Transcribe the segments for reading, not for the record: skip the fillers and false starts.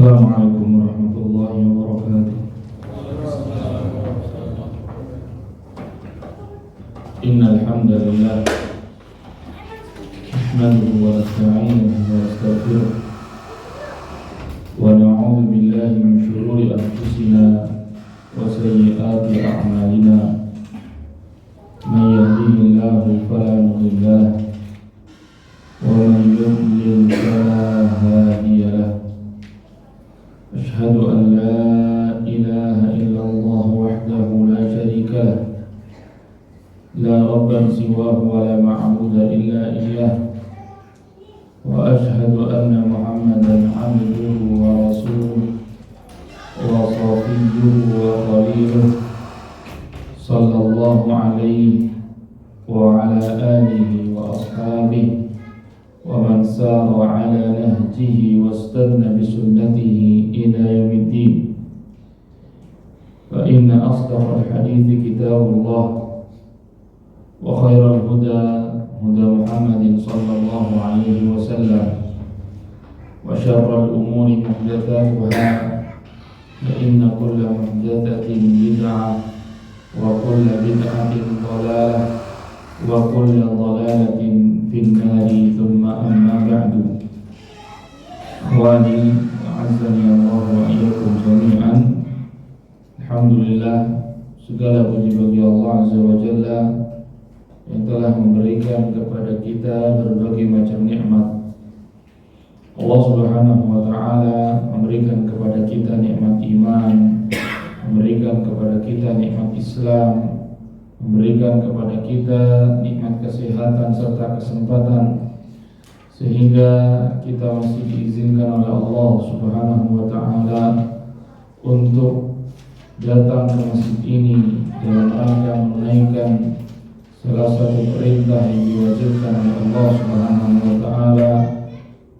Assalamualaikum warahmatullahi wabarakatuh. Innal hamdalillah nahmaduhu wa nasta'inuhu wa nastaghfiruh wa na'udzu billahi min shururi anfusina wa sayyiati a'malina. May yahdihillahu fala mudilla lahu wa man yudlil fala hadiya lahu. Asyhadu an la ilaha illallah wahdahu la syarika lah, la rabban siwahu wa la ma'buda illa iyyah, wa asyhadu anna Muhammadan abduhu wa rasuluh wa safiyyuhu wa khaliluh, sallallahu alaihi wa ala alihi wa ashabihi wa man sara ala nahjihi wastanna bisunnatihi ila yaumiddin. Fa inna asdaqal hadithi kitabullah wa khairal huda huda Muhammadin sallallahu alaihi wasallam wa syarral umuri muhdatsatuha fa inna kulla muhdatsatin bid'ah wa kulla bid'atin dhalalah wa kulla dhalalatin fin nari, thumma amma ba'du. Akhwani a'azzani Allah wa iyyakum jami'an. Alhamdulillah, segala puji bagi Allah Azza wa Jalla yang telah memberikan kepada kita berbagai macam nikmat. Allah Subhanahu wa taala memberikan kepada kita nikmat iman, memberikan kepada kita nikmat Islam, memberikan kepada kita nikmat kesehatan serta kesempatan, sehingga kita masih diizinkan oleh Allah Subhanahu wa taala untuk datang ke masjid ini dalam rangka menunaikan salah satu perintah yang diwajibkan oleh Allah Subhanahu wa taala,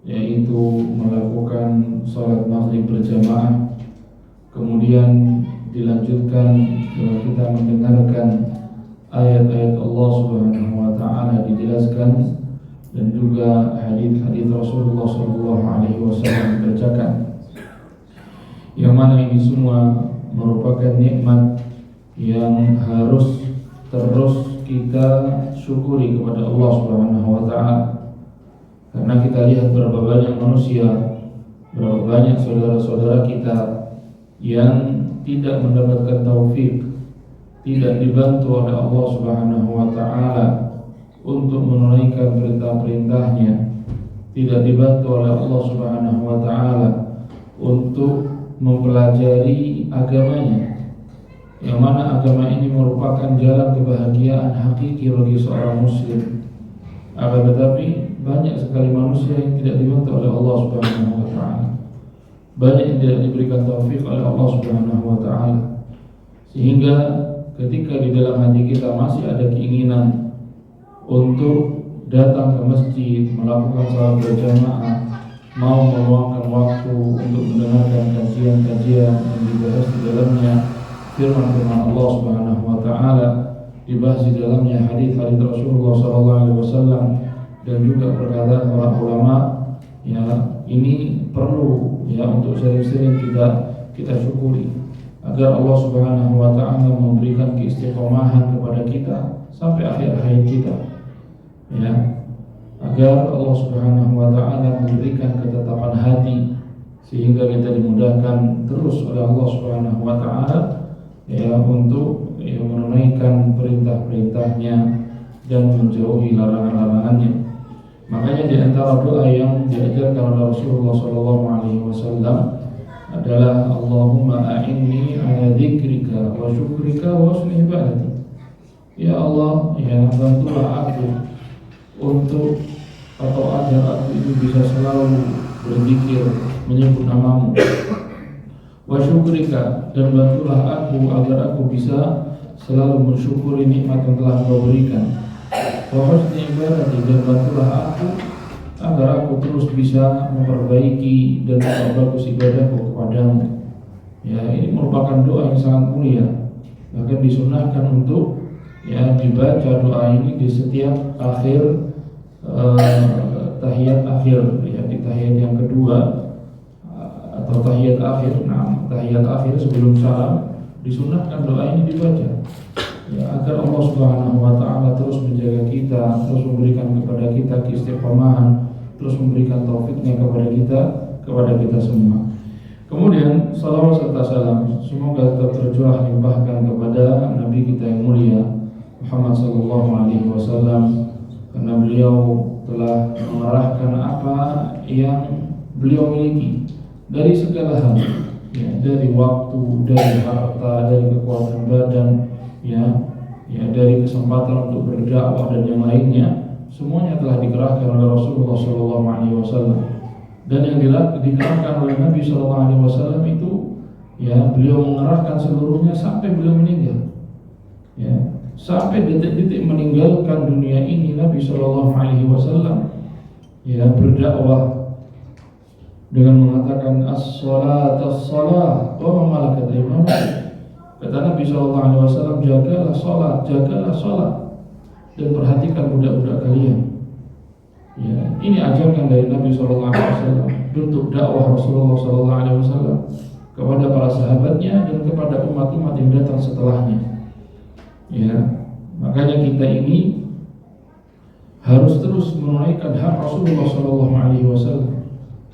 yaitu melakukan salat maghrib berjamaah. Kemudian dilanjutkan dengan kita mendengarkan ayat-ayat Allah Subhanahu wa taala dijelaskan, dan juga hadis-hadis Rasulullah sallallahu alaihi wasallam dibacakan, yang mana ini semua merupakan nikmat yang harus terus kita syukuri kepada Allah Subhanahu wa taala. Karena kita lihat berapa banyak manusia, berapa banyak saudara-saudara kita yang tidak mendapatkan taufik, tidak dibantu oleh Allah Subhanahu wa taala untuk menunaikan perintah-perintahnya, tidak dibantu oleh Allah Subhanahu wa taala untuk mempelajari agamanya, yang mana agama ini merupakan jalan kebahagiaan hakiki bagi seorang muslim. Akan tetapi banyak sekali manusia yang tidak dibantu oleh Allah Subhanahu wa taala, banyak yang tidak diberikan taufik oleh Allah Subhanahu wa taala, sehingga ketika di dalam hati kita masih ada keinginan untuk datang ke masjid, melakukan salat berjamaah, mau meluangkan waktu untuk mendengarkan kajian-kajian yang dibahas di dalamnya firman-firman Allah Subhanahu wa taala, dibahas di dalamnya hadis-hadis Rasulullah sallallahu alaihi wasallam, dan juga perkataan para ulama, ya ini perlu ya untuk sering-sering kita syukuri, agar Allah Subhanahu wa taala memberikan keistiqomahan kepada kita sampai akhir hayat kita, ya, agar Allah Subhanahu wa taala memberikan ketetapan hati sehingga kita dimudahkan terus oleh Allah Subhanahu wa taala, ya, untuk menunaikan perintah-perintahnya dan menjauhi larangan-larangannya. Makanya di antara doa yang diajarkan oleh Rasulullah sallallahu alaihi wasallam adalah Allahumma a'inni ala dzikrika wa syukrika wa husni ibadati. Ya Allah, ya bantulah aku untuk, atau agar aku itu bisa selalu berzikir menyebut namamu, wa syukrika, dan bantulah aku agar aku bisa selalu mensyukuri nikmat yang telah Engkau berikan, wa husni ibadati, dan bantulah aku agar aku terus bisa memperbaiki dan memperbagus ibadahku kepadamu. Ya, ini merupakan doa yang sangat mulia, bahkan disunnahkan untuk ya dibaca doa ini di setiap akhir tahiyat akhir, ya di tahiyat yang kedua atau tahiyat akhir. Nah, tahiyat akhir sebelum salam disunahkan doa ini dibaca, ya, agar Allah Subhanahu wa taala terus menjaga kita, terus memberikan kepada kita keistiqomahan, terus memberikan taufiknya kepada kita semua. Kemudian salawat serta salam semoga tetap tercurah limpahkan kepada Nabi kita yang mulia Muhammad sallallahu alaihi wasallam, karena beliau telah mengarahkan apa yang beliau miliki dari segala hal, ya, dari waktu, dari harta, dari kekuatan badan, ya, dari kesempatan untuk berdakwah dan yang lainnya, semuanya telah dikerahkan oleh Rasulullah sallallahu alaihi wasallam. Dan yang dikerahkan oleh Nabi sallallahu alaihi wasallam itu, ya, beliau mengerahkan seluruhnya sampai beliau meninggal. Ya, sampai detik-detik meninggalkan dunia ini Nabi sallallahu alaihi wasallam, ya, berdakwah dengan mengatakan as-salat as-salat wa ma malakat aymanukum. Kata Nabi sallallahu alaihi wasallam, jagalah salat dan perhatikan budak-budak kalian. Ya, ini ajakan dari Nabi sallallahu alaihi wasallam, bentuk dakwah Rasulullah sallallahu alaihi wasallam kepada para sahabatnya dan kepada umat-umat yang datang setelahnya. Ya, makanya kita ini harus terus menunaikan hak Rasulullah sallallahu alaihi wasallam.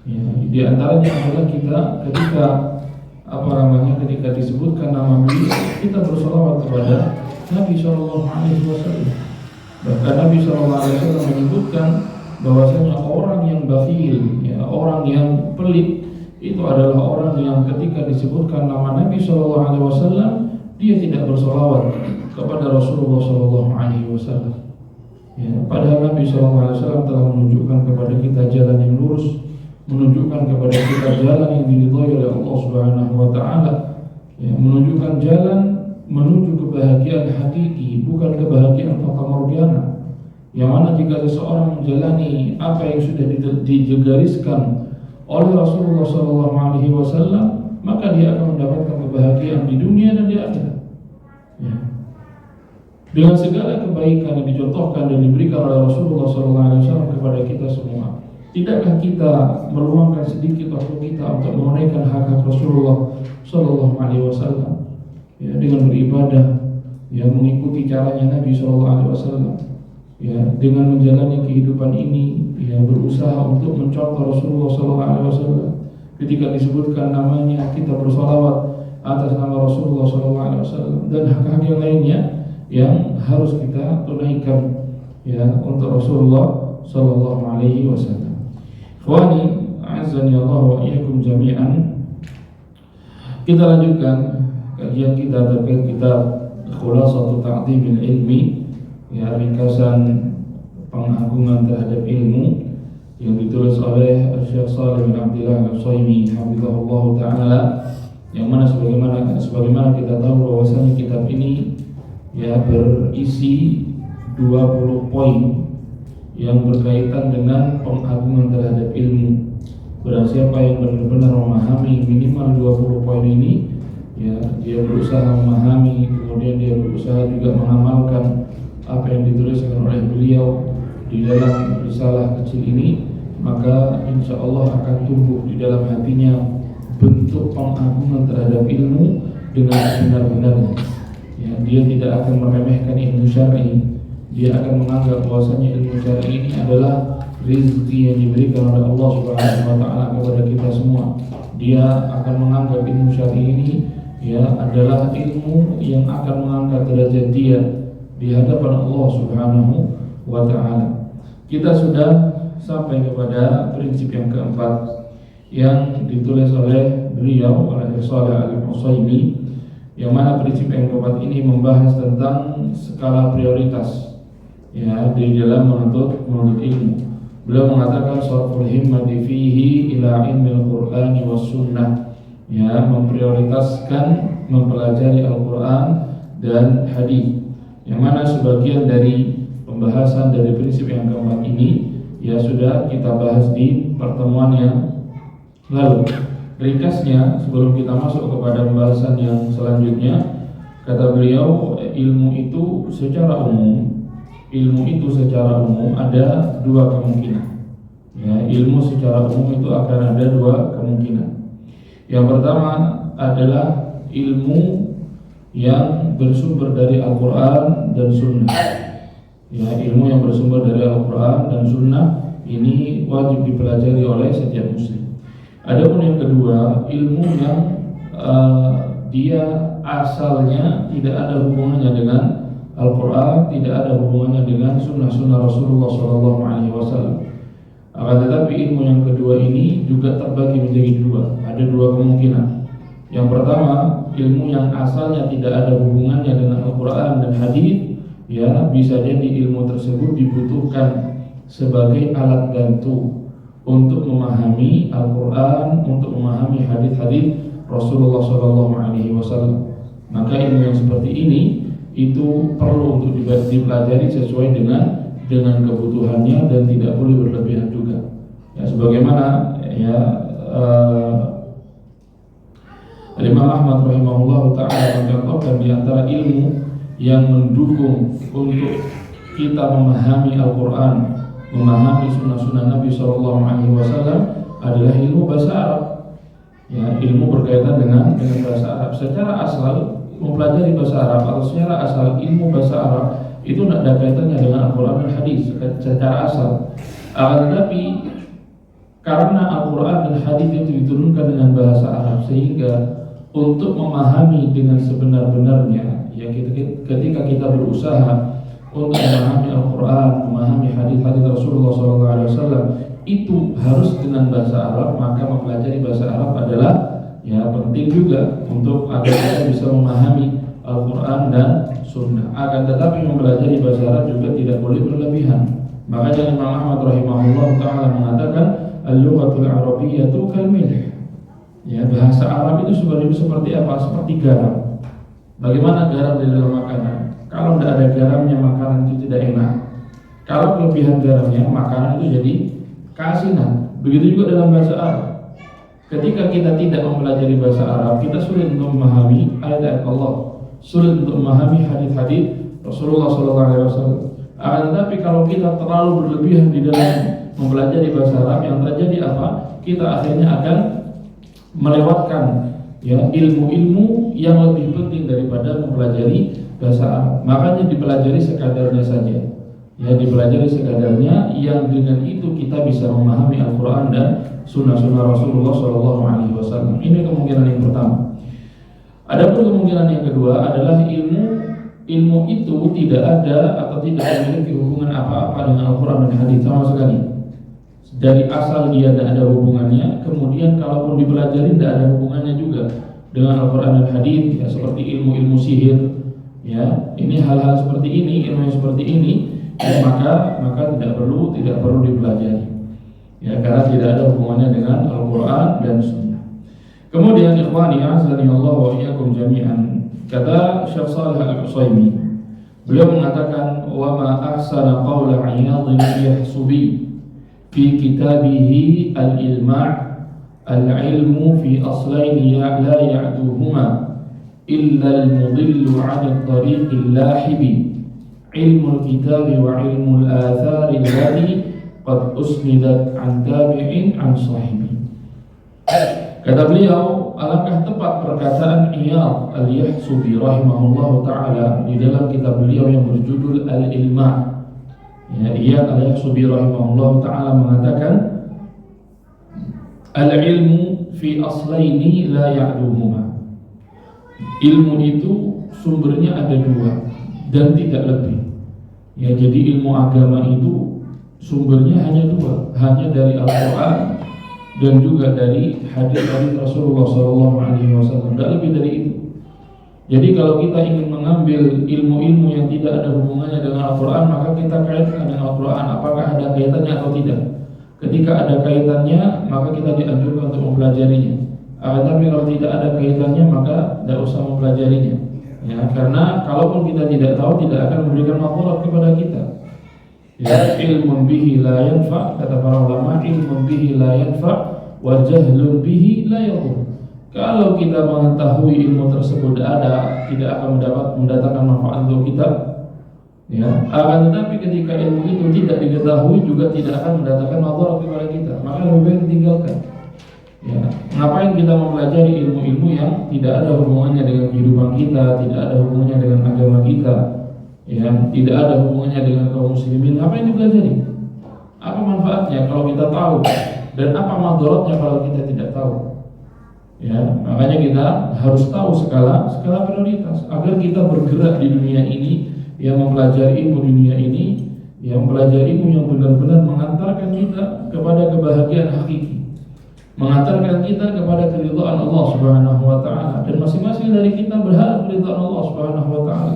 Ya, di antaranya adalah kita ketika disebutkan nama beliau, kita bersolawat kepada Nabi sallallahu alaihi wasallam. Bahkan Nabi sallallahu alaihi wasallam menyebutkan bahwasanya orang yang bakhil, ya, orang yang pelit, itu adalah orang yang ketika disebutkan nama Nabi sallallahu alaihi wasallam, dia tidak bersolawat kepada Rasulullah sallallahu alaihi wasallam. Ya, padahal Nabi sallallahu alaihi wasallam telah menunjukkan kepada kita jalan yang lurus, menunjukkan kepada kita jalan yang diridhai oleh Allah Subhanahu wa taala, ya, menunjukkan jalan menuju kebahagiaan hakiki, bukan kebahagiaan fatamorgana. Yang mana jika seseorang menjalani apa yang sudah digariskan oleh Rasulullah SAW, maka dia akan mendapatkan kebahagiaan di dunia dan di akhirat. Ya. Dengan segala kebaikan yang dicontohkan dan diberikan oleh Rasulullah SAW kepada kita semua, tidakkah kita meluangkan sedikit waktu kita untuk menunaikan hak-hak Rasulullah SAW, ya, dengan beribadah, ya, mengikuti caranya Nabi SAW, ya, dengan menjalani kehidupan ini, ya, berusaha untuk mencontoh Rasulullah SAW. Ketika disebutkan namanya, kita bersolawat atas nama Rasulullah SAW, dan hak-hak yang lainnya yang harus kita tunaikan, ya, untuk Rasulullah SAW. Ikhwani, a'azzani Allah wa iyyakum jami'an. Kita lanjutkan kajian kita terkait kitab Khulasatu Ta'dhimil Ilmi, ya, ringkasan pengagungan terhadap ilmu, yang ditulis oleh Syekh Shalih bin Abdillah Al-Utsaimin hafizahullah taala, yang mana sebagaimana kita tahu bahwasanya kitab ini, ya, berisi 20 poin yang berkaitan dengan pengagungan terhadap ilmu. Barang siapa yang benar-benar memahami minimal 20 poin ini, ya, dia berusaha memahami, kemudian dia berusaha juga mengamalkan apa yang dituliskan oleh beliau di dalam risalah kecil ini, maka insya Allah akan tumbuh di dalam hatinya bentuk pengagungan terhadap ilmu dengan benar-benarnya. Ya, dia tidak akan meremehkan ilmu syar'i. Dia akan menganggap bahwasanya ilmu syar'i ini adalah rezeki yang diberikan oleh Allah Subhanahu wa taala kepada kita semua. Dia akan menganggap ilmu syar'i ini, ya, adalah ilmu yang akan mengangkat derajat dia di hadapan Allah Subhanahu wa taala. Kita sudah sampai kepada prinsip yang keempat yang ditulis oleh beliau, oleh Shalih Al-Utsaimin, yang mana prinsip yang keempat ini membahas tentang skala prioritas, ya, di dalam menuntut ilmu. Beliau mengatakan sharful himmati fihi ila ilmil Qur'ani was sunnah, ya, memprioritaskan mempelajari Al-Qur'an dan hadis, yang mana sebagian dari pembahasan dari prinsip yang keempat ini, ya, sudah kita bahas di pertemuan yang lalu. Ringkasnya, sebelum kita masuk kepada pembahasan yang selanjutnya, kata beliau, ilmu itu secara umum ada dua kemungkinan. Ya, ilmu secara umum itu akan ada dua kemungkinan. Yang pertama adalah ilmu yang bersumber dari Al-Quran dan Sunnah. Ya, ilmu yang bersumber dari Al-Quran dan Sunnah ini wajib dipelajari oleh setiap muslim. Adapun yang kedua, ilmu yang dia asalnya tidak ada hubungannya dengan Al-Quran, tidak ada hubungannya dengan sunnah-sunnah Rasulullah SAW. Akan tetapi ilmu yang kedua ini juga terbagi menjadi dua. Ada dua kemungkinan. Yang pertama, ilmu yang asalnya tidak ada hubungannya dengan Al-Quran dan hadis, ya bisa jadi ilmu tersebut dibutuhkan sebagai alat bantu untuk memahami Al-Quran, untuk memahami hadis-hadis Rasulullah SAW. Maka ilmu yang seperti ini itu perlu untuk dipelajari sesuai dengan kebutuhannya dan tidak boleh berlebihan juga. Ya, sebagaimana ya Imam Ahmad rahimahullah taala mencontohkan di antara ilmu yang mendukung untuk kita memahami Al-Quran, memahami sunnah-sunnah Nabi SAW adalah ilmu bahasa Arab. Ya, ilmu berkaitan dengan bahasa Arab. Secara asal mempelajari bahasa Arab atau secara asal ilmu bahasa Arab itu tidak ada kaitannya dengan Al-Quran dan hadis secara asal. Akan tetapi karena Al-Quran dan hadis itu diturunkan dengan bahasa Arab, sehingga untuk memahami dengan sebenar-benarnya, ya ketika kita berusaha untuk memahami Al-Quran, memahami hadis-hadis Rasulullah SAW itu harus dengan bahasa Arab. Maka mempelajari bahasa Arab adalah ya penting juga untuk agar kita bisa memahami Al-Quran dan Sunnah. Akan tetapi mempelajari bahasa Arab juga tidak boleh berlebihan. Makanya Imam Ahmad rahimahullah taala mengatakan al-lughatul arabiyyatu kal-milh. Ya, bahasa Arab itu seperti apa? Seperti garam. Bagaimana garam di dalam makanan? Kalau tidak ada garamnya makanan itu tidak enak. Kalau kelebihan garamnya makanan itu jadi keasinan. Begitu juga dalam bahasa Arab. Ketika kita tidak mempelajari bahasa Arab, kita sulit untuk memahami ayat-ayat Allah, sulit untuk memahami hadis-hadis Rasulullah SAW. Akan tetapi kalau kita terlalu berlebihan di dalam mempelajari bahasa Arab, yang terjadi apa? Kita akhirnya akan melewatkan ya ilmu-ilmu yang lebih penting daripada mempelajari bahasa Arab. Makanya dipelajari sekadarnya saja. Ya, dipelajari sekadarnya, yang dengan itu kita bisa memahami Al-Quran dan sunnah-sunnah Rasulullah SAW. Ini kemungkinan yang pertama. Adapun kemungkinan yang kedua adalah ilmu itu tidak ada atau tidak memiliki hubungan apa-apa dengan Al-Quran dan hadis sama sekali. Dari asal dia tidak ada hubungannya. Kemudian kalaupun dipelajari tidak ada hubungannya juga dengan Al-Quran dan hadis. Ya, seperti ilmu-ilmu sihir. Ya, ini hal-hal seperti ini, ilmu yang seperti ini. Ya, maka tidak perlu dipelajari. Ya, karena tidak ada hubungannya dengan Al-Quran dan Sunnah. Kemudian ikhwani azani Allah wa iyyakum jami'an, kata Syekh Shalih Al-Utsaimin, beliau mengatakan wa ma ahsana qaula 'Iyadh al-Yahsubi fi kitabih al-Ilma' al-ilmu fi aslain la ya'duhuma illa al-mudillu 'ala at-tariq al-lahibi ilmu al-kitab wa ilmu al-athar alladhi qad usnidat an tabi'in an sahibi. Kata beliau, alangkah tepat perkataan Iyadh al-Yahsubi rahimahullah ta'ala di dalam kitab beliau yang berjudul Al-Ilma'. Ya, Iyadh al-Yahsubi rahimahullah ta'ala mengatakan al-ilmu fi aslaini la ya'duhuma. Ilmu itu sumbernya ada dua dan tidak lebih. Ya, jadi ilmu agama itu sumbernya hanya dua, hanya dari Al-Quran dan juga dari hadis-hadis Rasulullah SAW. Tidak lebih dari itu. Jadi kalau kita ingin mengambil ilmu-ilmu yang tidak ada hubungannya dengan Al-Quran, maka kita kaitkan dengan Al-Quran. Apakah ada kaitannya atau tidak? Ketika ada kaitannya, maka kita dianjurkan untuk mempelajarinya. Tapi kalau tidak ada kaitannya, maka tidak usah mempelajarinya. Ya, karena kalaupun kita tidak tahu, tidak akan memberikan manfaat kepada kita. Ya, ilmun bihi la yanfa, kata para ulama, ilmun bihi la yanfa wa jahlun bihi la yadur. Kalau kita mengetahui ilmu tersebut ada, tidak akan mendatangkan manfaat untuk kita. Ya, akan tetapi ketika ilmu itu tidak diketahui juga tidak akan mendatangkan manfaat kepada kita. Maka lebih baik ditinggalkan. Ya, ngapain kita mempelajari ilmu-ilmu yang tidak ada hubungannya dengan kehidupan kita, tidak ada hubungannya dengan agama kita, ya, tidak ada hubungannya dengan kaum muslimin? Apa yang dipelajari? Apa manfaatnya kalau kita tahu, dan apa madaratnya kalau kita tidak tahu? Ya, makanya kita harus tahu skala prioritas agar kita bergerak di dunia ini, yang mempelajari ilmu dunia ini, yang mempelajari ilmu yang benar-benar mengantarkan kita kepada kebahagiaan hakiki, mengantarkan kita kepada keridhaan Allah Subhanahu wa taala, dan masing-masing dari kita berharap keridhaan Allah Subhanahu wa taala.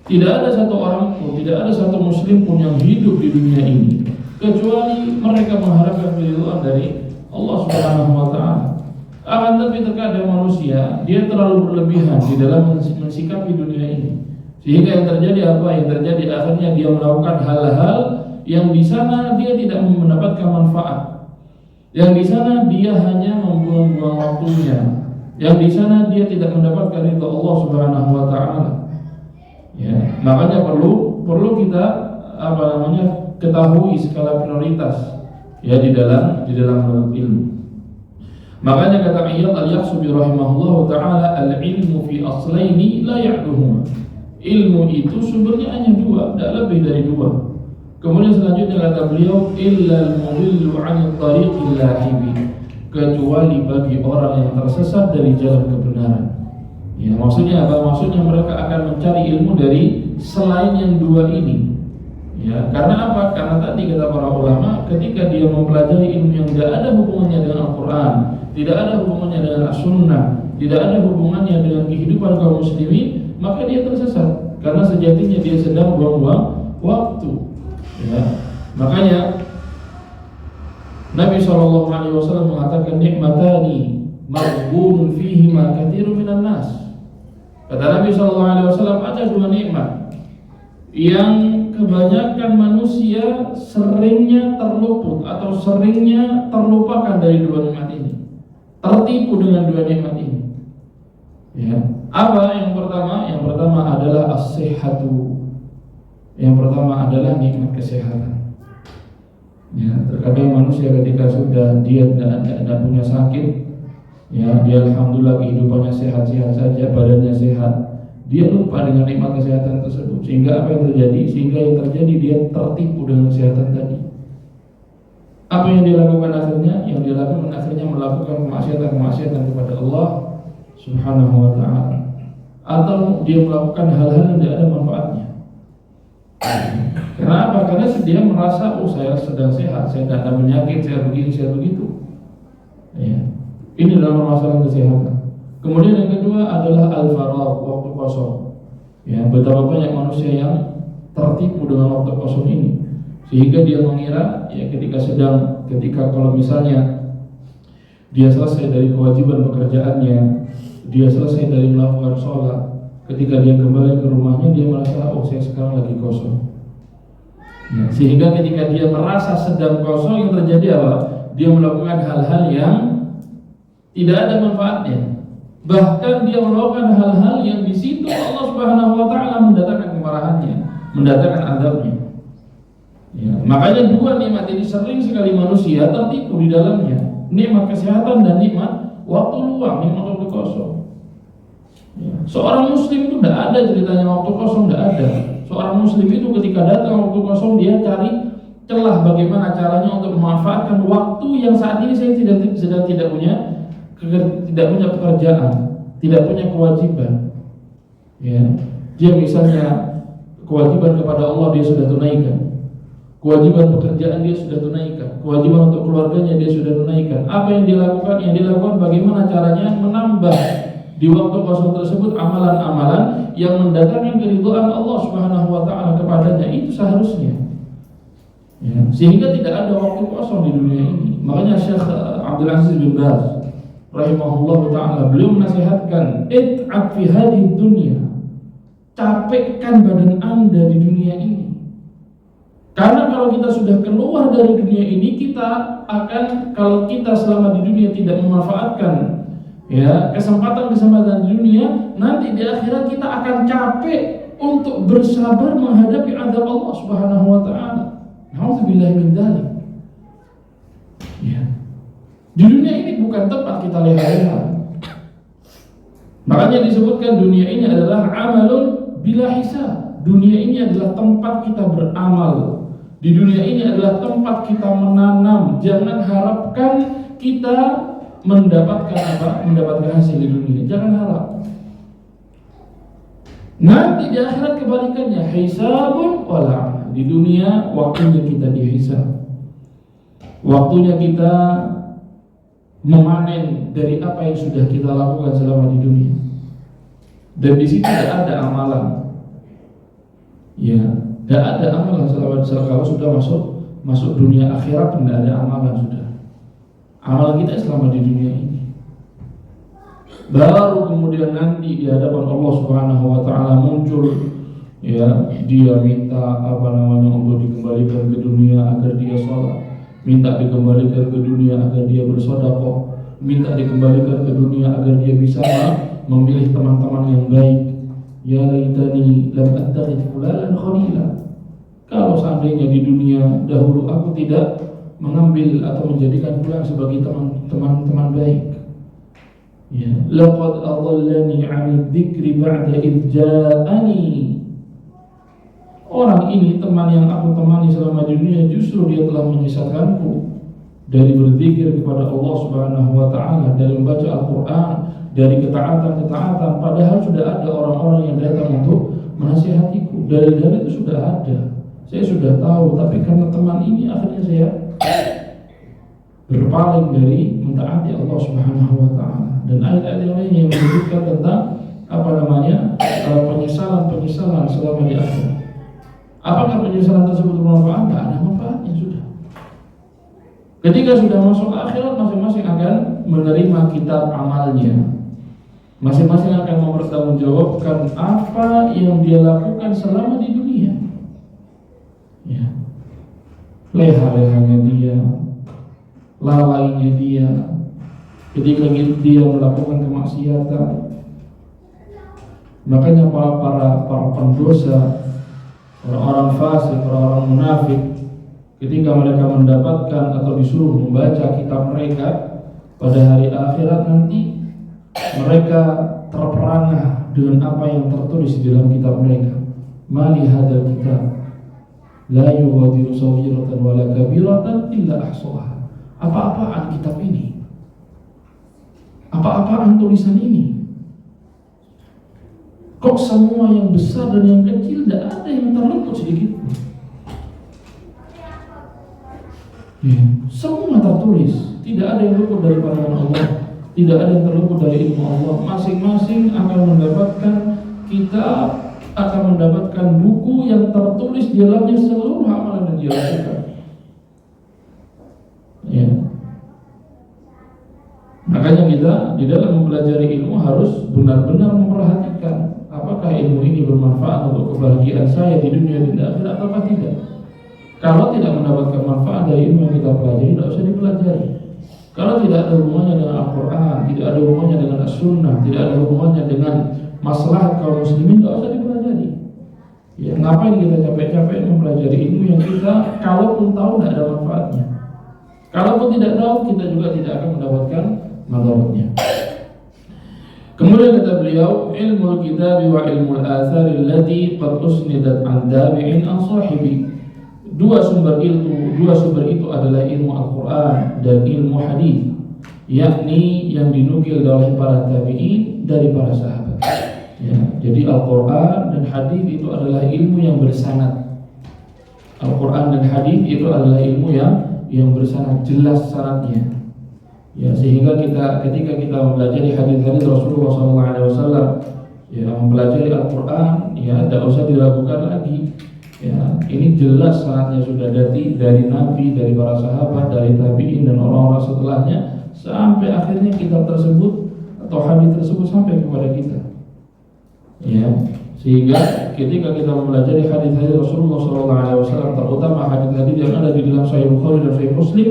Tidak ada satu orang pun, tidak ada satu muslim pun yang hidup di dunia ini kecuali mereka mengharapkan keridhaan dari Allah Subhanahu wa taala. Akan tapi terkadang manusia dia terlalu berlebihan di dalam mensikapi dunia ini, sehingga yang terjadi apa? Yang terjadi akhirnya dia melakukan hal-hal yang di sana dia tidak mendapatkan manfaat, yang di sana dia hanya membuang-buang waktunya, yang di sana dia tidak mendapatkan ridha Allah Subhanahu wa taala. Ya, makanya perlu kita ketahui skala prioritas ya di dalam menuntut ilmu. Makanya kata Iyad al-Yahsubi rahimahullah ta'ala, al-ilmu fi aslaini la ya'duhuma. Ilmu itu sumbernya hanya dua, tidak lebih dari dua. Kemudian selanjutnya kata beliau, illa al-mudillu 'anil tariqil lahibi, kecuali bagi orang yang tersesat dari jalan kebenaran. Ya, maksudnya apa? Maksudnya mereka akan mencari ilmu dari selain yang dua ini. Ya, karena apa? Karena tadi kata para ulama, ketika dia mempelajari ilmu yang tidak ada hubungannya dengan Al-Quran, tidak ada hubungannya dengan As-Sunnah, tidak ada hubungannya dengan kehidupan kaum muslimin, maka dia tersesat. Karena sejatinya dia sedang buang-buang waktu. Ya, makanya Nabi SAW mengatakan, nikmatani maghbunun fihima katsirun minan nas. Kata Nabi SAW, ada dua nikmat yang kebanyakan manusia seringnya terluput atau seringnya terlupakan dari dua nikmat ini, tertipu dengan dua nikmat ini. Ya. Apa yang pertama? Yang pertama adalah as-sihhatu. Yang pertama adalah nikmat kesehatan. Ya, terkadang manusia ketika sudah dia tidak punya sakit, ya, dia alhamdulillah kehidupannya sehat-sehat saja, badannya sehat, dia lupa dengan nikmat kesehatan tersebut. Sehingga apa yang terjadi? Sehingga yang terjadi dia tertipu dengan kesehatan tadi. Apa yang dia lakukan akhirnya? Yang dia lakukan akhirnya melakukan kemaksiatan kepada Allah Subhanahu wa ta'ala, atau dia melakukan hal-hal yang tidak ada manfaatnya. Kenapa? Karena dia merasa, oh saya sedang sehat, saya tidak ada penyakit, saya begini, saya begitu. Ya. Ini adalah permasalahan kesehatan. Kemudian yang kedua adalah al-faragh, waktu kosong. Ya, betapa banyak manusia yang tertipu dengan waktu kosong ini, sehingga dia mengira ya ketika kalau misalnya dia selesai dari kewajiban pekerjaannya, dia selesai dari melakukan sholat, ketika dia kembali ke rumahnya dia merasa, oh saya sekarang lagi kosong. Ya, sehingga ketika dia merasa sedang kosong, yang terjadi apa? Dia melakukan hal-hal yang tidak ada manfaatnya. Bahkan dia melakukan hal-hal yang di situ Allah Subhanahu wa taala mendatangkan kemarahannya, mendatangkan azabnya. Ya, makanya dua nikmat ini sering sekali manusia tertipu di dalamnya. Nikmat kesehatan dan nikmat waktu luang, nikmat waktu kosong. Ya, seorang muslim itu tidak ada ceritanya waktu kosong, tidak ada. Seorang muslim itu ketika datang waktu kosong dia cari celah bagaimana caranya untuk memanfaatkan waktu yang saat ini saya sedang tidak punya pekerjaan, tidak punya kewajiban. Ya, dia misalnya kewajiban kepada Allah dia sudah tunaikan, kewajiban pekerjaan dia sudah tunaikan, kewajiban untuk keluarganya dia sudah tunaikan. Apa yang dia lakukan? Yang dilakukan bagaimana caranya menambah di waktu kosong tersebut amalan-amalan yang mendatangkan keridhaan Allah Subhanahu wa taala kepadanya. Itu seharusnya. Ya, sehingga tidak ada waktu kosong di dunia ini. Makanya Syekh Abdul Aziz bin Baz rahimahullah ta'ala beliau menasihatkan, it'ab fi hadhihi dunya, capekkan badan Anda di dunia ini. Karena kalau kita sudah keluar dari dunia ini, kita akan, kalau kita selama di dunia tidak memanfaatkan ya kesempatan di dunia, nanti di akhirat kita akan capek untuk bersabar menghadapi azab Allah Subhanahu wa ta'ala. Nauzubillahi min dzalik. Ya. Di dunia ini bukan tempat kita leha-leha. Makanya disebutkan dunia ini adalah amalun bila hisab. Dunia ini adalah tempat kita beramal. Di dunia ini adalah tempat kita menanam. Jangan harapkan kita mendapatkan apa? Mendapatkan hasil di dunia. Jangan harap. Nanti di akhirat kebalikannya, hisabun wala. Di dunia waktunya kita dihisab. Waktunya kita memanen dari apa yang sudah kita lakukan selama di dunia. Dan di situ tidak ada amalan. Ya, tidak ada amalan kalau sudah masuk dunia akhirat, tidak ada amalan sudah. Amalan kita selama di dunia ini. Baru kemudian nanti di hadapan Allah Subhanahu wa taala muncul, ya, dia minta untuk dikembalikan ke dunia agar dia sholat, minta dikembalikan ke dunia agar dia bersedekah, minta dikembalikan ke dunia agar dia bisa memilih teman-teman yang baik. Ya laitani lam attakhidh fulanan khalila. Kalau seandainya di dunia dahulu aku tidak mengambil atau menjadikan fulan sebagai teman baik. Ya, laqad adallani 'ani dzikri ba'da idh ja'ani. Orang ini, teman yang aku temani selama di dunia, justru dia telah menyesatkanku dari berzikir kepada Allah Subhanahu wa taala, dari membaca Al-Qur'an, dari ketaatan-ketaatan, padahal sudah ada orang-orang yang datang untuk menasihatiku. Dari itu sudah ada. Saya sudah tahu, tapi karena teman ini akhirnya saya berpaling dari mentaati Allah Subhanahu wa taala. Dan ayat-ayat yang lain yang menyebutkan tentang penyesalan selama di akhirat. Apakah penyesalan tersebut bermanfaat? Tidak ada manfaatnya sudah. Ketika sudah masuk ke akhirat, masing-masing akan menerima kitab amalnya. Masing-masing akan mempertanggungjawabkan apa yang dia lakukan selama di dunia. Ya. Leha-lehanya dia, lalainya dia, ketika dia melakukan kemaksiatan. Makanya para pendosa, orang-orang fasik, orang-orang munafik, ketika mereka mendapatkan atau disuruh membaca kitab mereka pada hari akhirat nanti, mereka terperangah dengan apa yang tertulis di dalam kitab mereka. Mali hadzal kitab la yughadiru saghiratan wala kabiratan illa ahsaha. Apa-apaan kitab ini? Apa-apaan tulisan ini? Kok semua yang besar dan yang kecil tidak ada yang terluput sedikit pun? Ya, semua tertulis, tidak ada yang luput dari pandangan Allah, tidak ada yang terluput dari ilmu Allah. Masing-masing akan mendapatkan kitab, akan mendapatkan buku yang tertulis di dalamnya seluruh amalan yang dia lakukan. Ya. Makanya kita di dalam mempelajari ilmu harus benar-benar memperhatikan apakah ilmu ini bermanfaat untuk kebahagiaan saya di dunia dan di akhirat atau tidak. Kalau tidak mendapatkan manfaat dari ilmu yang kita pelajari, tidak usah dipelajari. Kalau tidak ada hubungannya dengan Al-Quran, tidak ada hubungannya dengan As-Sunnah, tidak ada hubungannya dengan maslahat kaum muslimin, tidak usah dipelajari. Ya, ngapain kita capek-capek mempelajari ilmu yang kita kalaupun tahu tidak ada manfaatnya. Kalaupun tidak tahu, kita juga tidak akan mendapatkan madaratnya. Kemudian kata beliau, ilmu kitab wa ilmu al-athar allati qad usnidat an tabi'in an sahibi. Dua sumber itu adalah ilmu Al-Quran dan ilmu hadis, yakni yang dinukil oleh para tabi'in dari para sahabat. Ya, jadi Al-Quran dan hadis itu adalah ilmu yang bersanad. Al-Quran dan hadis itu adalah ilmu yang bersanad, jelas sanadnya. Ya, sehingga ketika kita mempelajari hadis-hadis Rasulullah SAW, ya, mempelajari Al-Quran, ya, tidak usah diragukan lagi. Ya, ini jelas sanadnya sudah dari Nabi, dari para sahabat, dari tabi'in dan orang-orang setelahnya, sampai akhirnya kitab tersebut atau hadis tersebut sampai kepada kita. Ya, sehingga ketika kita mempelajari hadis-hadis Rasulullah SAW, terutama hadis-hadis yang ada di dalam Sahih Bukhari dan Sahih Muslim,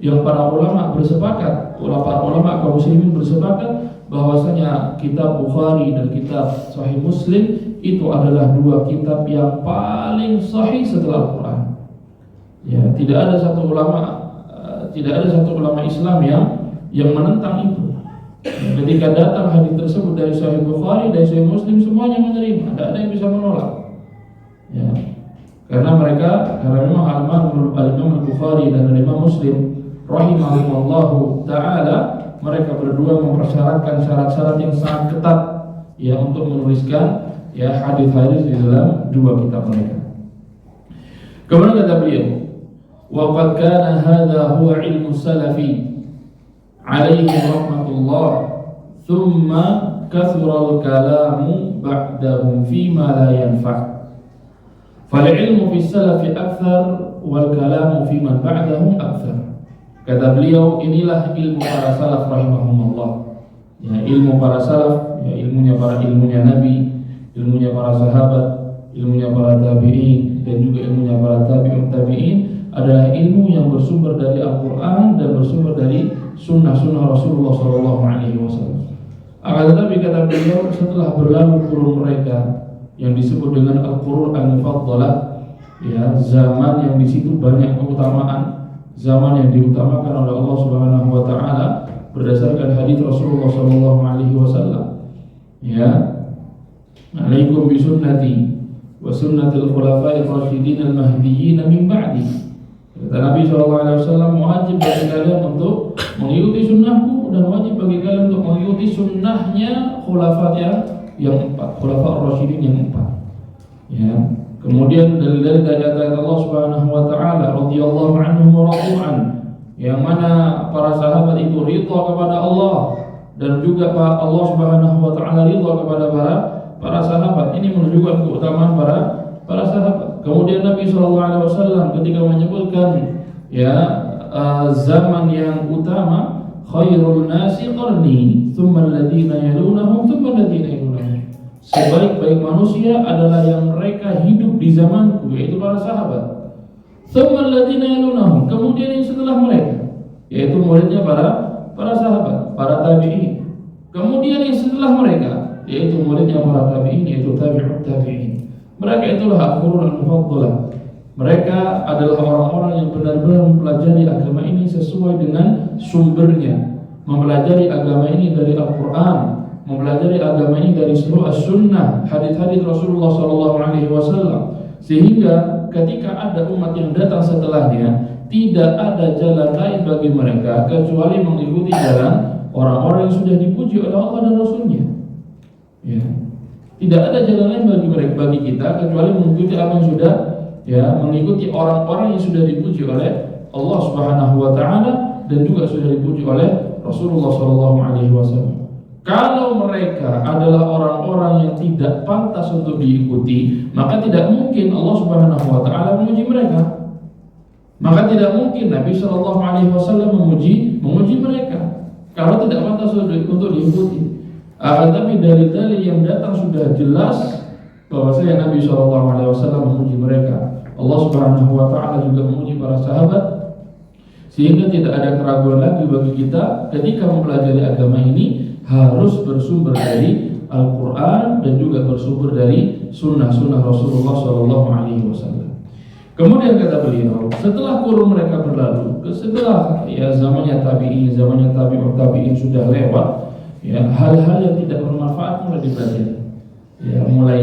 yang para ulama bersepakat, para ulama kaum muslimin bersepakat bahwasanya kitab Bukhari dan kitab Sahih Muslim itu adalah dua kitab yang paling sahih setelah Al-Quran. Ya, tidak ada satu ulama Islam yang menentang itu. Ketika datang hadis tersebut dari Sahih Bukhari, dari Sahih Muslim, semuanya menerima, tidak ada yang bisa menolak. Ya. Karena memang Al-Imam Al-Bukhari dan Al-Imam Muslim rahimahumullahu taala, mereka berdua mempersyaratkan syarat-syarat yang sangat ketat ya untuk menuliskan ya hadis-hadis di dalam dua kitab mereka. Kemudian kata beliau, wa qad kana hadha huwa ilmu salafi alaihi rahmatullah, thumma kathura al-kalamu ba'dahum fima la yanfa'. Fal-ilmu fi salafi akthar wal kalamu fi man ba'dahum akthar. Kata beliau, inilah ilmu para salaf rahimahumullah. Ya, ilmu para salaf, ya, ilmunya Nabi, ilmunya para sahabat, ilmunya para tabi'in, dan juga ilmunya para tabi'in adalah ilmu yang bersumber dari Al-Quran dan bersumber dari sunnah-sunnah Rasulullah SAW. Akan tetapi kata beliau, setelah berlalu kurun mereka yang disebut dengan Al-Qurun Al-Mufaddalah, ya, zaman yang di situ banyak keutamaan, zaman yang diutamakan oleh Allah Subhanahu wa taala berdasarkan hadis Rasulullah SAW. Ya, alaikum bi sunnati wa sunnatil khulafa'ir rasyidin al-mahdiyyin min ba'di. Kata Nabi SAW, wajib bagi kalian untuk mengikuti sunnahku dan wajib bagi kalian untuk mengikuti sunnahnya khulafa yang empat, khulafa rasyidin yang empat. Ya. Kemudian dari ayat Allah Subhanahu wa taala radhiyallahu anhum wa radu'an, yang mana para sahabat itu ridha kepada Allah dan juga Allah Subhanahu wa taala ridha kepada para sahabat. Ini menunjukkan keutamaan para sahabat. Kemudian Nabi SAW ketika menyebutkan ya zaman yang utama, khairul nasi qarni thumma alladhina yalunahum thumma alladhina yalunahum. Sebaik-baik manusia adalah yang mereka hidup di zamanku, yaitu para sahabat. Thumma alladhina yalunahum, kemudian yang setelah mereka, yaitu muridnya para sahabat, para tabi'in. Kemudian yang setelah mereka, yaitu muridnya para tabi'in, yaitu tabi'ut tabi'in. Mereka itulah al-qurun al-mufaddalah. Mereka adalah orang-orang yang benar-benar mempelajari agama ini sesuai dengan sumbernya, mempelajari agama ini dari Al-Quran, mempelajari agama ini dari seluruh as-sunnah, hadis-hadis Rasulullah SAW, sehingga ketika ada umat yang datang setelahnya, tidak ada jalan lain bagi mereka kecuali mengikuti jalan orang-orang yang sudah dipuji oleh Allah dan Rasulnya. Ya. Tidak ada jalan lain bagi mereka, bagi kita, kecuali mengikuti apa yang sudah, ya, mengikuti orang-orang yang sudah dipuji oleh Allah Subhanahu wa taala dan juga sudah dipuji oleh Rasulullah SAW. Kalau mereka adalah orang-orang yang tidak pantas untuk diikuti, maka tidak mungkin Allah Subhanahu wa taala memuji mereka. Maka tidak mungkin Nabi SAW memuji mereka kalau tidak pantas untuk diikuti. Tapi dalil-dalil yang datang sudah jelas bahwasanya Nabi SAW memuji mereka. Allah Subhanahu wa taala juga memuji para sahabat, sehingga tidak ada keraguan lagi bagi kita ketika mempelajari agama ini harus bersumber dari Al-Quran dan juga bersumber dari sunnah-sunnah Rasulullah SAW. Kemudian kata beliau, setelah kurun mereka berlalu, setelah ya zamannya tabi'in, zamannya tabi'ut tabi'in sudah lewat, ya, hal-hal yang tidak bermanfaat mulai dipelajari. Ya, mulai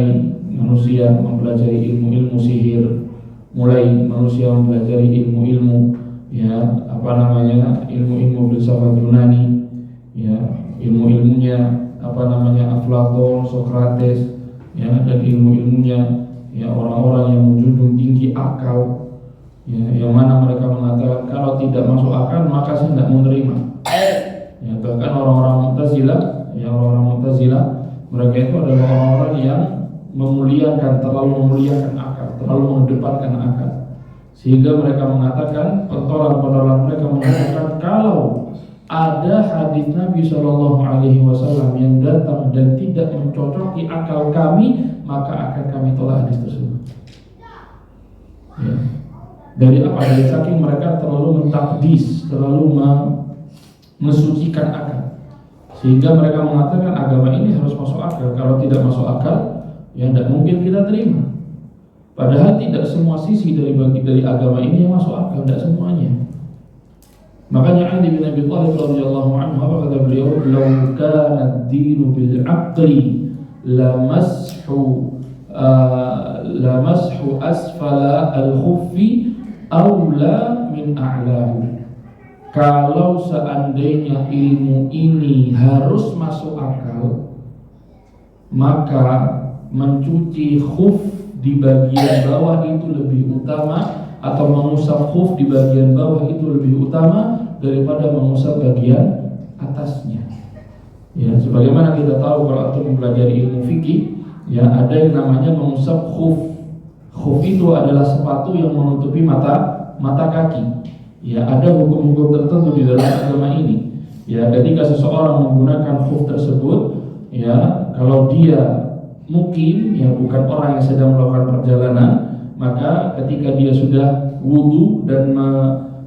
manusia mempelajari ilmu-ilmu sihir, mulai manusia mempelajari ilmu-ilmu, ya, ilmu-ilmu filsafat Yunani, ya, ilmu-ilmunya Aflatun, Sokrates, ya, dan ilmu-ilmunya ya orang-orang yang menjunjung tinggi akal, ya, yang mana mereka mengatakan kalau tidak masuk akal maka saya tidak menerima. Ya, bahkan orang-orang Mu'tazilah, mereka itu adalah orang-orang yang terlalu memuliakan akal, terlalu mengedepankan akal, sehingga mereka mengatakan, pentolan mereka mengatakan kalau ada hadis Nabi SAW yang datang dan tidak mencocoki akal kami, maka akan kami tolak hadis tersebut. Ya. Dari saking mereka terlalu mentakdis, terlalu mensucikan akal, sehingga mereka mengatakan agama ini harus masuk akal. Kalau tidak masuk akal, ya tidak mungkin kita terima. Padahal tidak semua sisi dari agama ini yang masuk akal, tidak semuanya. Makanya Ali bin Abi Thalib radhiyallahu anhu, apa kata beliau? "Law kana ad-dinu bil aqli lamashu asfala al-khuffi aula min a'lahu." Kalau seandainya ilmu ini harus masuk akal, maka mencuci khuf di bagian bawah itu lebih utama, atau mengusap khuf di bagian bawah itu lebih utama daripada mengusap bagian atasnya. Ya, sebagaimana kita tahu kalau kita mempelajari ilmu fikih, ya ada yang namanya mengusap khuf. Khuf itu adalah sepatu yang menutupi mata kaki. Ya, ada hukum-hukum tertentu di dalam agama ini. Ya, ketika seseorang menggunakan khuf tersebut, ya kalau dia mukim, ya bukan orang yang sedang melakukan perjalanan, maka ketika dia sudah wudu dan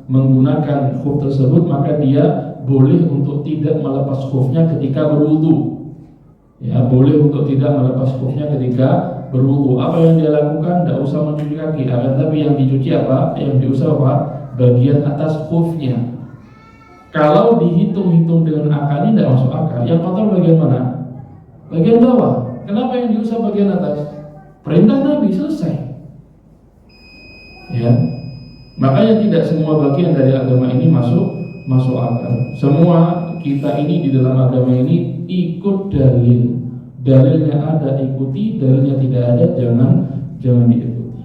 menggunakan khuf tersebut, maka dia boleh untuk tidak melepas khufnya ketika berwudu. Ya, boleh untuk tidak melepas khufnya ketika berwudu. Apa yang dia lakukan? Tidak usah mencuci kaki, akan tapi yang dicuci apa? Yang diusap apa? Bagian atas khufnya. Kalau dihitung-hitung dengan akal ini tidak masuk akal. Yang kotor bagian mana? Bagian bawah. Kenapa yang diusap bagian atas? Perintah Nabi, selesai. Ya, makanya tidak semua bagian dari agama ini masuk akal. Semua kita ini di dalam agama ini ikut dalil. Dalilnya ada ikuti, dalilnya tidak ada jangan diikuti.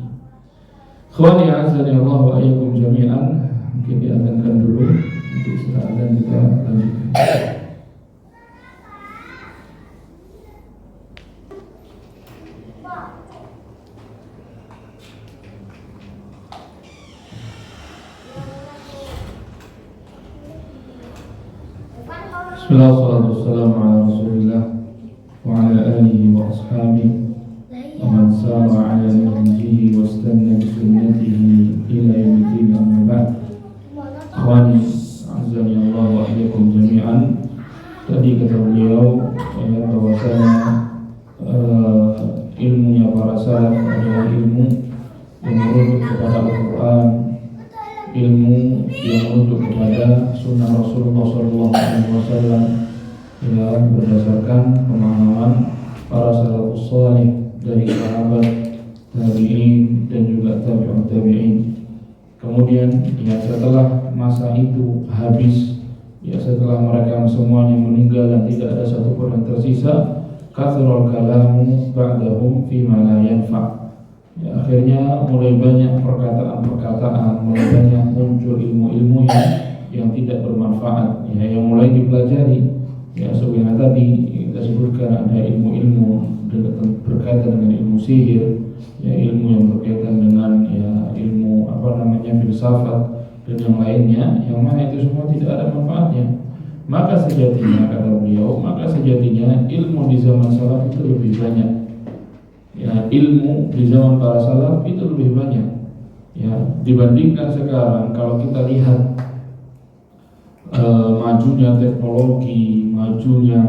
Ikhwani azani Allah wa iyyakum jami'an. Mungkin diazankan dulu, nanti setelah azan kita lanjutkan. Bismillahirrahmanirrahim. Ala Rasulillah wa ala alihi wa ashabihi wa man sara ala nahjihi wa istanna bi sunnatihi ila yaumil amma ba'd. Ikhwani azani Allah wa iyyakum jami'an. Tadi kata beliau bahwasanya ilmunya para salaf adalah ilmu yang merujuk kepada Al-Quran, ilmu yang merujuk kepada sunnah Rasulullah SAW, ya, berdasarkan pemahaman para salafus salih dari sahabat, tabi'in dan juga tabi'ut tabi'in. Kemudian ya setelah masa itu habis, ya setelah mereka semuanya meninggal dan tidak ada satupun yang tersisa, kathrul kalamu ba'dahum fima la yanfa'. Ya, akhirnya mulai banyak perkataan-perkataan, mulai banyak muncul ilmu-ilmu yang tidak bermanfaat, ya, yang mulai dipelajari. Ya, sebagaimana tadi kita sebutkan ada ilmu-ilmu berkaitan dengan ilmu sihir, ya, ilmu yang berkaitan dengan ya ilmu filsafat dan yang lainnya, yang mana itu semua tidak ada manfaatnya. Maka sejatinya, kata beliau, ilmu di zaman salaf itu lebih banyak. Ya, ilmu di zaman para salaf itu lebih banyak, ya, dibandingkan sekarang. Kalau kita lihat majunya teknologi, majunya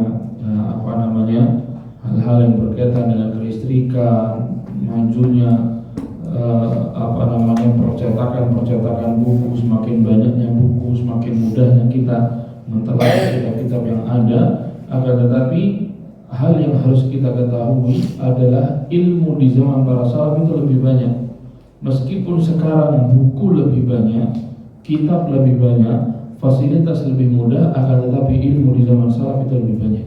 hal-hal yang berkaitan dengan kelistrikan, majunya percetakan buku, semakin banyaknya buku, semakin mudahnya kita mentelaah kitab-kitab yang ada. Akan tetapi hal yang harus kita ketahui adalah ilmu di zaman para salaf itu lebih banyak. Meskipun sekarang buku lebih banyak, kitab lebih banyak, fasilitas lebih mudah, akan tetapi ilmu di zaman salaf itu lebih banyak.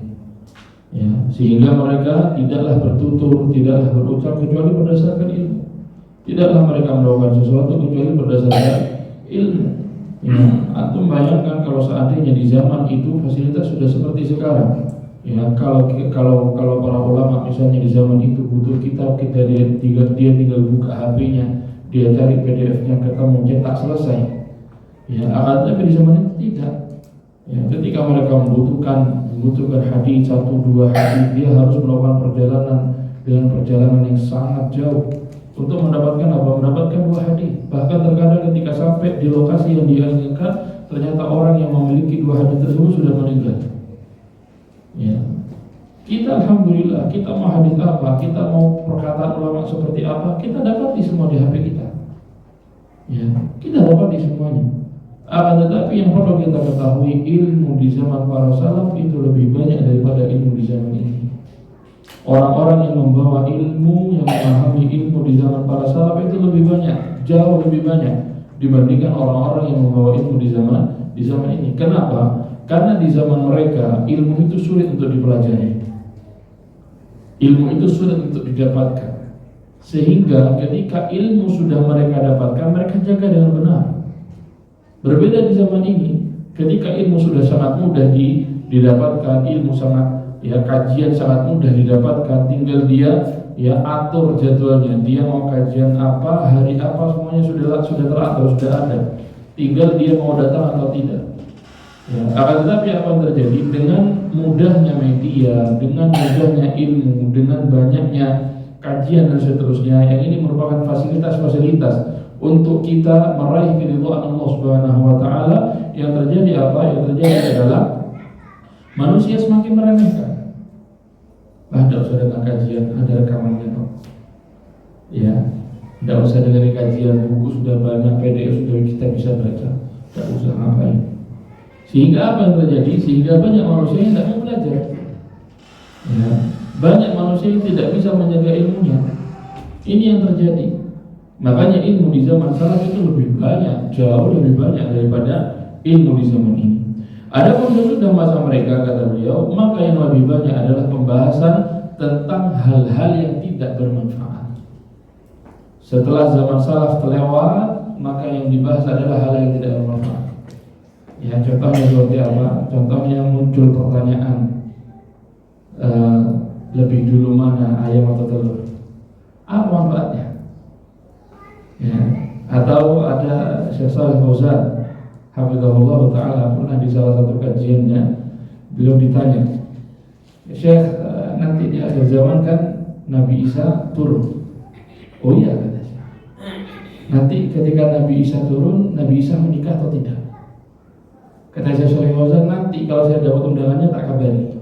Ya, sehingga mereka tidaklah bertutur, tidaklah berucap kecuali berdasarkan ilmu. Tidaklah mereka melakukan sesuatu kecuali berdasarkan ilmu. Ya, antum bayangkan kalau seandainya di zaman itu fasilitas sudah seperti sekarang. Ya, kalau para ulama misalnya di zaman itu butuh kitab, dia tinggal buka HP-nya, dia cari PDF-nya, ketemu, cetak, selesai. Ya, akan tapi di zaman itu tidak. Ya, ketika mereka membutuhkan hadis 1-2 hadis, dia harus melakukan perjalanan yang sangat jauh untuk mendapatkan mendapatkan 2 hadis. Bahkan terkadang ketika sampai di lokasi yang dia inginkan, ternyata orang yang memiliki 2 hadis tersebut sudah meninggal. Ya, kita alhamdulillah, kita mau hadis apa, kita mau perkataan ulama seperti apa, kita dapat di semua di HP kita. Ya, kita dapat di semuanya. Akan tetapi yang perlu kita ketahui, ilmu di zaman para salaf itu lebih banyak daripada ilmu di zaman ini. Orang-orang yang membawa ilmu, yang memahami ilmu di zaman para salaf itu lebih banyak, jauh lebih banyak dibandingkan orang-orang yang membawa ilmu di zaman ini. Kenapa? Karena di zaman mereka ilmu itu sulit untuk dipelajari, ilmu itu sulit untuk didapatkan, sehingga ketika ilmu sudah mereka dapatkan, mereka jaga dengan benar. Berbeda di zaman ini, ketika ilmu sudah sangat mudah didapatkan, ilmu sangat kajian sangat mudah didapatkan, tinggal dia atur jadwalnya, dia mau kajian apa, hari apa, semuanya sudah teratur, sudah ada, tinggal dia mau datang atau tidak. Akan tetapi apa yang terjadi dengan mudahnya media, dengan mudahnya ilmu, dengan banyaknya kajian dan seterusnya, yang ini merupakan fasilitas-fasilitas untuk kita meraih keridhaan Allah Subhanahu wa taala. Yang terjadi apa? Yang terjadi adalah manusia semakin meremehkan. Tidak usah datang kajian, ada rekamannya kok. Tidak usah dengerin kajian, buku sudah banyak, PDF sudah kita bisa baca. Tidak usah ngapain. Sehingga apa yang terjadi? Sehingga banyak manusia yang tidak mau belajar. Banyak manusia yang tidak bisa menjaga ilmunya. Ini yang terjadi. Makanya ilmu di zaman salaf itu lebih banyak, jauh lebih banyak daripada ilmu di zaman ini. Adapun sesudah masa mereka, kata beliau, maka yang lebih banyak adalah pembahasan tentang hal-hal yang tidak bermanfaat. Setelah zaman salaf terlewat, maka yang dibahas adalah hal yang tidak bermanfaat. Contohnya seperti apa? Contohnya muncul pertanyaan, lebih dulu mana ayam atau telur? Apa manfaatnya? Atau ada Syekh Shalih Fauzan hafizahullah ta'ala, pernah di salah satu kajiannya beliau ditanya, Syekh, nanti di akhir zaman kan Nabi Isa turun. Oh iya, kata Syekh. Nanti ketika Nabi Isa turun, Nabi Isa menikah atau tidak? Kata Syekh Shalih Fauzan, nanti kalau saya dapat undangannya tak kabari.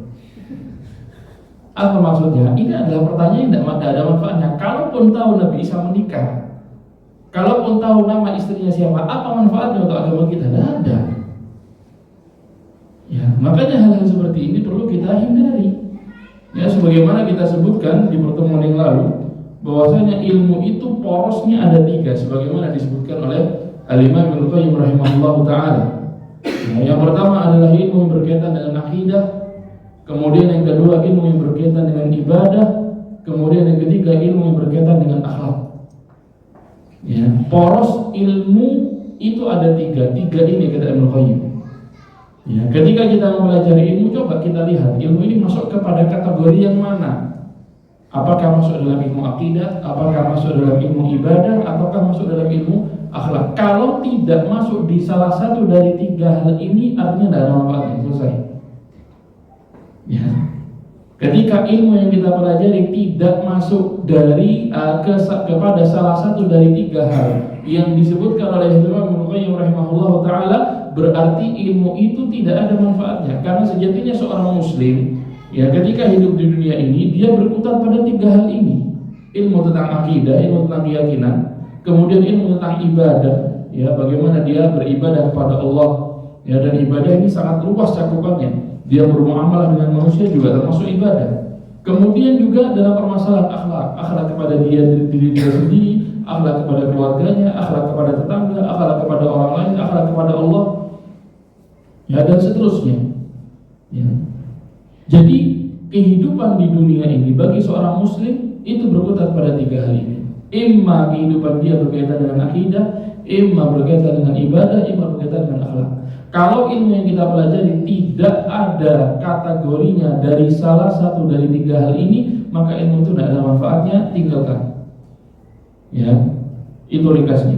Apa maksudnya? Ini adalah pertanyaan yang tidak ada manfaatnya. Kalaupun tahu Nabi Isa menikah, kalaupun tahu nama istrinya siapa, apa manfaatnya untuk agama kita? Tidak ada. Makanya hal-hal seperti ini perlu kita hindari. Sebagaimana kita sebutkan di pertemuan yang lalu, bahwasanya ilmu itu porosnya ada 3, sebagaimana disebutkan oleh Al-Imam Ibnu Qayyim rahimahullah ta'ala. Yang pertama adalah ilmu yang berkaitan dengan akidah, kemudian yang kedua ilmu yang berkaitan dengan ibadah, kemudian yang ketiga ilmu yang berkaitan dengan akhlak. Poros ilmu itu ada 3 ini kata Ibnu Qayyim. Ketika kita mempelajari ilmu, coba kita lihat ilmu ini masuk kepada kategori yang mana. Apakah masuk dalam ilmu akidah, apakah masuk dalam ilmu ibadah, ataukah masuk dalam ilmu akhlak. Kalau tidak masuk di salah satu dari 3 hal ini, artinya tidak ada manfaatnya. Selesai. Ketika ilmu yang kita pelajari tidak masuk dari kepada salah satu dari 3 hal yang disebutkan oleh Imam Ibnu Qayyim rahimahullah taala, berarti ilmu itu tidak ada manfaatnya. Karena sejatinya seorang muslim, ketika hidup di dunia ini, dia berkutat pada 3 hal ini: ilmu tentang akidah, ilmu tentang keyakinan, kemudian ilmu tentang ibadah, bagaimana dia beribadah kepada Allah, dan ibadah ini sangat luas cakupannya. Dia bermuamalah dengan manusia juga termasuk ibadah. Kemudian juga dalam permasalahan akhlak kepada diri dia sendiri, akhlak kepada keluarganya, akhlak kepada tetangga, akhlak kepada orang lain, akhlak kepada Allah, dan seterusnya. Jadi kehidupan di dunia ini bagi seorang muslim itu berkutat pada 3 hal ini. Imma kehidupan dia berkaitan dengan akidah, imma berkaitan dengan ibadah, imma berkaitan dengan akhlak. Kalau ilmu yang kita pelajari tidak ada kategorinya dari salah satu dari 3 hal ini, maka ilmu itu tidak ada manfaatnya, tinggalkan. Itu ringkasnya.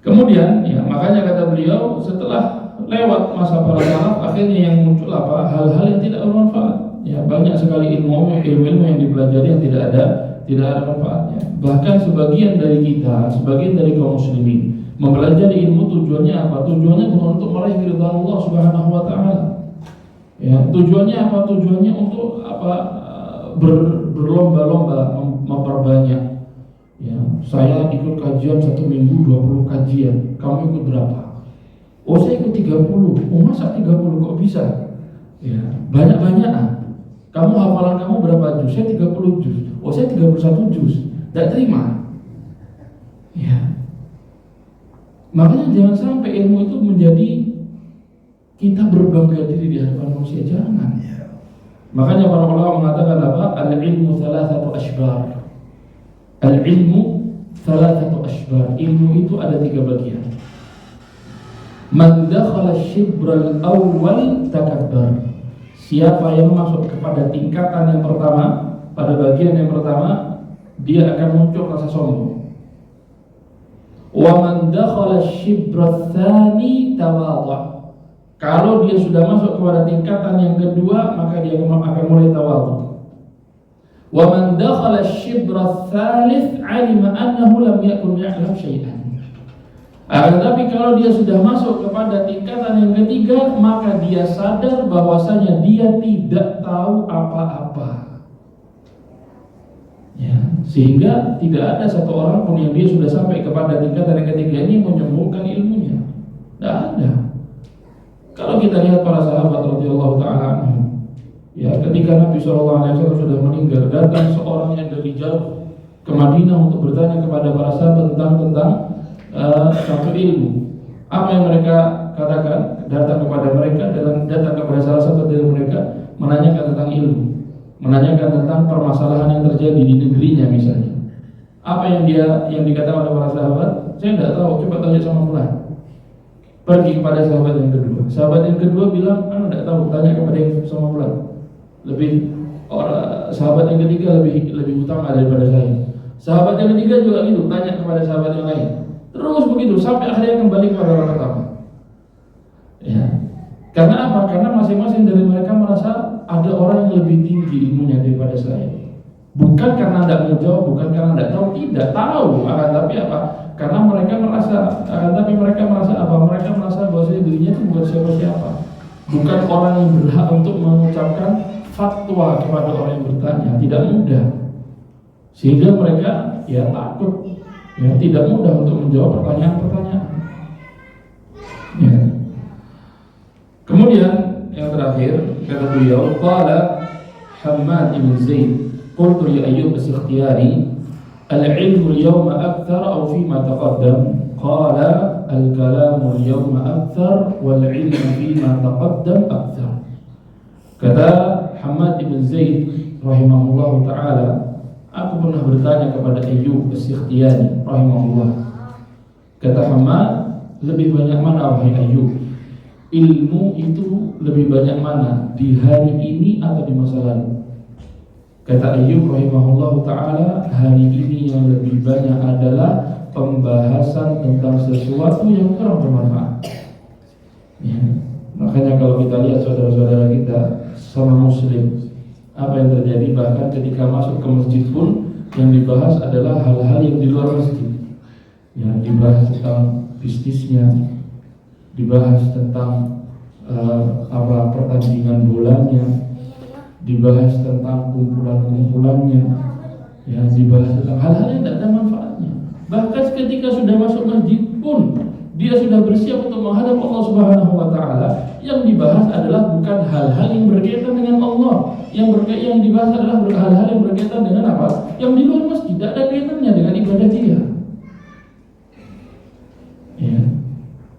Kemudian, makanya kata beliau, setelah lewat masa para salaf, akhirnya yang muncul apa? Hal-hal yang tidak bermanfaat. Banyak sekali ilmu yang dipelajari yang tidak ada manfaatnya. Bahkan sebagian dari kita, sebagian dari kaum muslimin, mempelajari ilmu tujuannya apa? Tujuannya bukan untuk meraih keridhaan Allah Subhanahu wa taala. Tujuannya apa? Tujuannya untuk berlomba-lomba memperbanyak. Saya ikut kajian 1 minggu 20 kajian. Kamu ikut berapa? Oh saya ikut 30. Oh masa 30 kok bisa? Ya, banyak-banyakan. Kamu hafalan kamu berapa juz? Saya 30 juz. Oh saya 31 juz. Tidak terima. Ya. Makanya jangan sampai ilmu itu menjadi kita berbangga diri di hadapan manusia, jangan. Makanya para ulama mengatakan apa? Al-ilmu thalathatu ashbar. Al-ilmu thalathatu ashbar. Ilmu itu ada 3 bagian. Man dakhala shibral awwal takabbar. Siapa yang masuk kepada tingkatan yang pertama, pada bagian yang pertama, dia akan muncul rasa sombong. Wa man dakhala shibral tsani tawadha. Kalau dia sudah masuk kepada tingkatan yang kedua, maka dia akan mulai tawadhu. Wa man dakhala shibral tsalits 'alima annahu lam yakun ya'lam syai'an. Tetapi kalau dia sudah masuk kepada tingkatan yang ketiga, maka dia sadar bahwasanya dia tidak tahu apa-apa. Ya, sehingga tidak ada satu orang pun yang dia sudah sampai kepada tingkatan yang ketiga ini menyombongkan ilmunya. Tidak ada. Kalau kita lihat para sahabat radhiyallahu taala anhum, ya ketika Nabi SAW sudah meninggal, datang seorang yang dari jauh ke Madinah untuk bertanya kepada para sahabat tentang satu ilmu. Apa yang mereka katakan? Datang kepada mereka dan datang kepada salah satu dari mereka menanyakan tentang ilmu, menanyakan tentang permasalahan yang terjadi di negerinya misalnya. Apa yang dikatakan oleh para sahabat? Saya tidak tahu, coba tanya sama fulan. Pergi kepada sahabat yang kedua. Sahabat yang kedua bilang, tidak tahu, tanya kepada yang sama fulan. Sahabat yang ketiga lebih utama daripada saya. Sahabat yang ketiga juga gitu, tanya kepada sahabat yang lain. Terus begitu sampai akhirnya kembali kepada orang pertama. Ya. Karena apa? Karena masing-masing dari mereka merasa ada orang yang lebih tinggi ilmunya daripada saya. Bukan karena tidak mau jawab, bukan karena tidak tahu, tidak tahu. Tapi apa? Karena mereka merasa, mereka merasa apa? Mereka merasa bahwa dirinya itu bukan siapa-siapa. Bukan orang yang berhak untuk mengucapkan fatwa kepada orang yang bertanya. Tidak mudah. Sehingga mereka ya takut. Ya, tidak mudah untuk menjawab pertanyaan-pertanyaan. Ya. Kemudian yang terakhir kata beliau, qala Hammad bin Zaid, qultu li Ayyub as-Sikhtiyani, al-ilmu al-yawma akthar aw fima taqaddam? Qala al-kalamu al-yawma akthar wal-ilmu fima taqaddam akthar. Kata Hammad bin Zaid rahimahullahu taala, aku pernah bertanya kepada Ayyub as-Sikhtiyani rahimahullah. Kata Hammad, lebih banyak mana wahai Ayyub? Ilmu itu lebih banyak mana? Di hari ini atau di masa lalu? Kata Ayyub rahimahullah ta'ala, hari ini yang lebih banyak adalah pembahasan tentang sesuatu yang kurang bermanfaat. Ya. Makanya kalau kita lihat saudara-saudara kita sama muslim, apa yang terjadi bahkan ketika masuk ke masjid pun yang dibahas adalah hal-hal yang di luar masjid. Ya, dibahas tentang bisnisnya, dibahas tentang pertandingan bolanya, dibahas tentang kumpulan-kumpulannya, ya, dibahas tentang hal-hal yang tidak ada manfaatnya. Bahkan ketika sudah masuk masjid pun dia sudah bersiap untuk menghadap Allah Subhanahu wa taala, yang dibahas adalah bukan hal-hal yang berkaitan dengan Allah. Yang dibahas adalah hal-hal yang berkaitan dengan apa? Yang di luar masjid, tidak ada kaitannya dengan ibadah dia. Ya.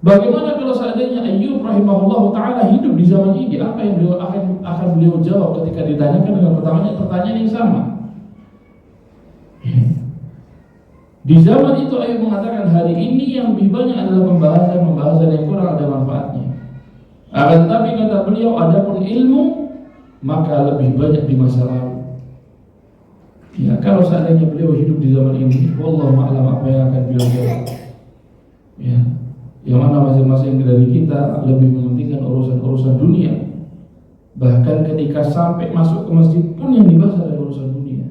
Bagaimana kalau seandainya Ayyub rahimahullah ta'ala hidup di zaman ini? Apa yang beliau akan beliau jawab ketika ditanyakan dengan pertanyaan yang sama? Di zaman itu Ayyub mengatakan, hari ini yang lebih banyak adalah pembahasan yang kurang ada manfaatnya. Akan tetapi kata beliau, adapun ilmu maka lebih banyak di masa lalu. Ya, kalau seandainya beliau hidup di zaman ini, wallahu a'lam apa yang akan beliau jawab. Ya, yang mana masing-masing dari kita lebih mementingkan urusan-urusan dunia. Bahkan ketika sampai masuk ke masjid pun yang dibahas adalah urusan dunia.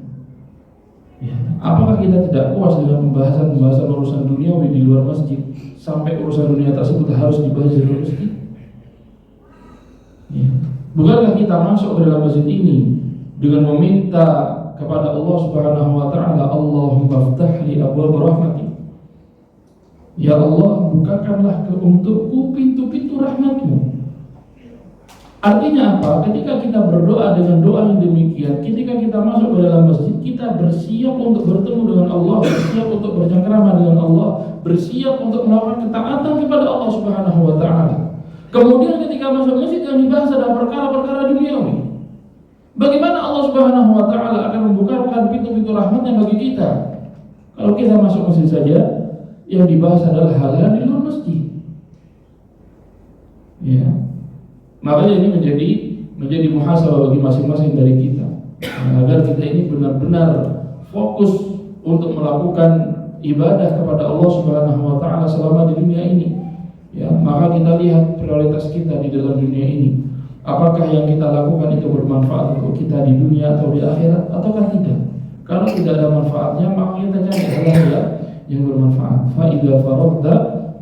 Ya, apakah kita tidak puas dengan pembahasan urusan dunia di luar masjid, sampai urusan dunia tersebut harus dibahas di luar masjid? Ya. Bukankah kita masuk ke dalam masjid ini dengan meminta kepada Allah Subhanahu wa taala, Allahumma ftah li abwaab rahmatik. Ya Allah, bukakanlah untukku pintu-pintu Artinya apa? Ketika kita berdoa dengan doa yang demikian, ketika kita masuk ke dalam masjid, kita bersiap untuk bertemu dengan Allah, bersiap untuk bercengkrama dengan Allah, bersiap untuk melakukan ketaatan kepada Allah Subhanahu wa taala. Kemudian ketika masuk masjid yang dibahas adalah perkara-perkara duniawi. Bagaimana Allah Subhanahu wa taala akan membukakan pintu-pintu rahmatnya bagi kita? Kalau kita masuk masjid saja, yang dibahas adalah hal-hal di luar masjid. Ya. Makanya ini menjadi muhasabah bagi masing-masing dari kita, agar kita ini benar-benar fokus untuk melakukan ibadah kepada Allah Subhanahu wa taala selama di dunia ini. Ya, maka kita lihat prioritas kita di dalam dunia ini. Apakah yang kita lakukan itu bermanfaat untuk kita di dunia atau di akhirat ataukah tidak? Kalau tidak ada manfaatnya, maka kita cari hal yang bermanfaat. Fa idza faragta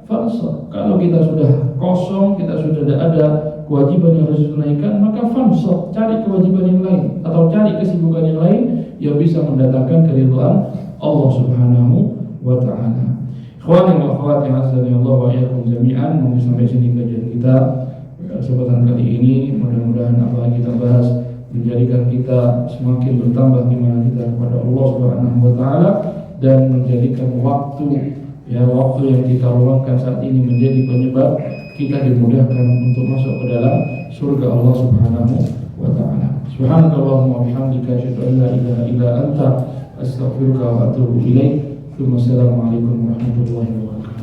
fansab. Kalau kita sudah kosong, kita sudah tidak ada kewajiban yang harus ditunaikan, maka fansab, cari kewajiban yang lain atau cari kesibukan yang lain yang bisa mendatangkan keridhaan Allah Subhanahu wa taala. Ikhwani wa akhwati azza Allah wa iyyakum jami'an. Mungkin sampai sini kajian kita kesempatan kali ini. Mudah-mudahan apa yang kita bahas menjadikan kita semakin bertambah iman kita kepada Allah Subhanahu wa taala dan menjadikan waktu yang kita luangkan saat ini menjadi penyebab kita dimudahkan untuk masuk ke dalam surga Allah Subhanahu wa taala. Subhanakallahumma wa bihamdika asyhadu an la ilaha illa anta astaghfiruka wa atubu ilaik. Wassalamualaikum warahmatullahi wabarakatuh.